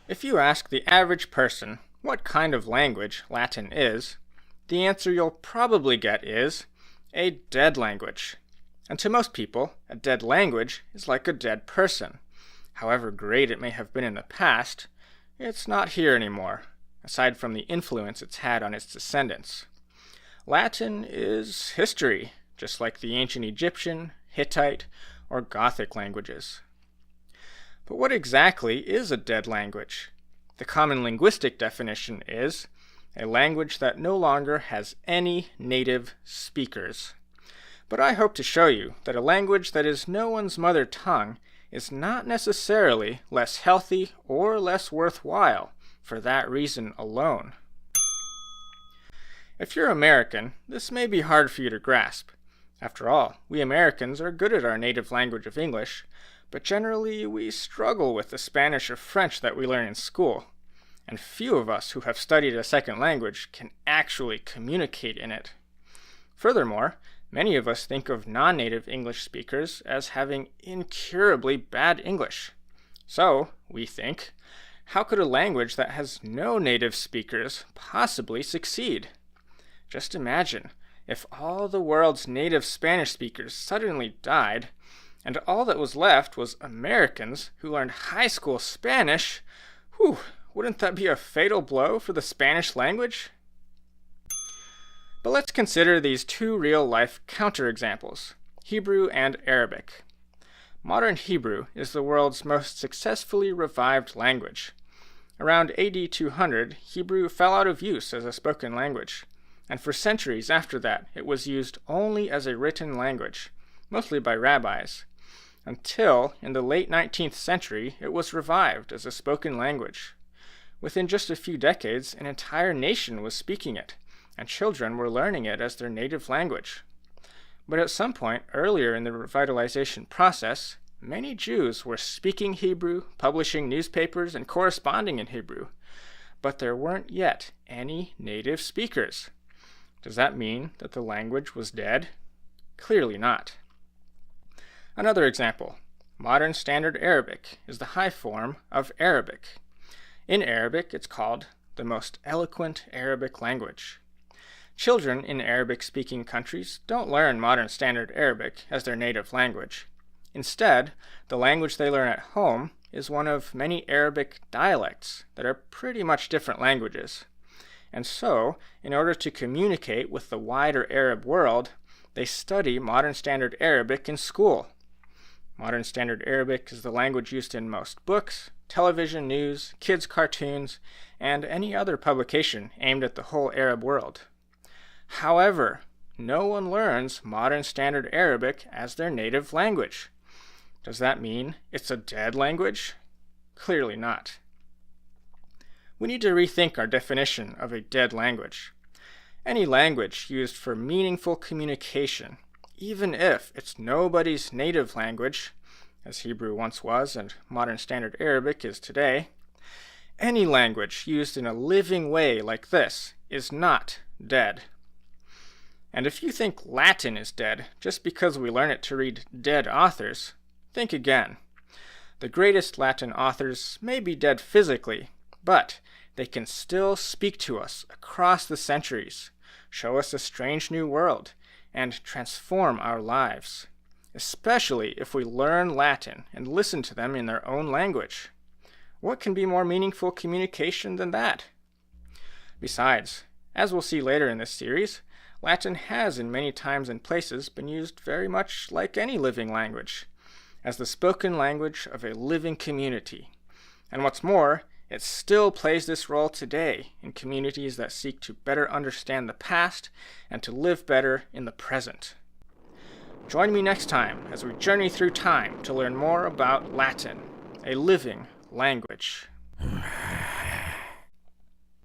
If you ask the average person what kind of language Latin is, the answer you'll probably get is a dead language. And to most people, a dead language is like a dead person. However great it may have been in the past, it's not here anymore, aside from the influence it's had on its descendants. Latin is history, just like the ancient Egyptian, Hittite, or Gothic languages. But what exactly is a dead language? The common linguistic definition is a language that no longer has any native speakers. But I hope to show you that a language that is no one's mother tongue is not necessarily less healthy or less worthwhile for that reason alone. If you're American, this may be hard for you to grasp. After all, we Americans are good at our native language of English, but generally we struggle with the Spanish or French that we learn in school, and few of us who have studied a second language can actually communicate in it. Furthermore, many of us think of non-native English speakers as having incurably bad English. So, we think, how could a language that has no native speakers possibly succeed? Just imagine if all the world's native Spanish speakers suddenly died, and all that was left was Americans who learned high school Spanish. Wouldn't that be a fatal blow for the Spanish language? But let's consider these two real-life counterexamples, Hebrew and Arabic. Modern Hebrew is the world's most successfully revived language. Around AD 200, Hebrew fell out of use as a spoken language, and for centuries after that, it was used only as a written language, mostly by rabbis, until in the late 19th century it was revived as a spoken language. Within just a few decades, an entire nation was speaking it, and children were learning it as their native language. But at some point earlier in the revitalization process, many Jews were speaking Hebrew, publishing newspapers, and corresponding in Hebrew, but there weren't yet any native speakers. Does that mean that the language was dead? Clearly not. Another example, Modern Standard Arabic is the high form of Arabic. In Arabic, it's called the most eloquent Arabic language. Children in Arabic-speaking countries don't learn Modern Standard Arabic as their native language. Instead, the language they learn at home is one of many Arabic dialects that are pretty much different languages. And so, in order to communicate with the wider Arab world, they study Modern Standard Arabic in school. Modern Standard Arabic is the language used in most books, television news, kids' cartoons, and any other publication aimed at the whole Arab world. However, no one learns Modern Standard Arabic as their native language. Does that mean it's a dead language? Clearly not. We need to rethink our definition of a dead language. Any language used for meaningful communication, even if it's nobody's native language, as Hebrew once was and Modern Standard Arabic is today, any language used in a living way like this is not dead. And if you think Latin is dead just because we learn it to read dead authors, think again. The greatest Latin authors may be dead physically, but they can still speak to us across the centuries, show us a strange new world, and transform our lives, especially if we learn Latin and listen to them in their own language. What can be more meaningful communication than that? Besides, as we'll see later in this series, Latin has in many times and places been used very much like any living language, as the spoken language of a living community. And what's more, it still plays this role today in communities that seek to better understand the past and to live better in the present. Join me next time as we journey through time to learn more about Latin, a living language.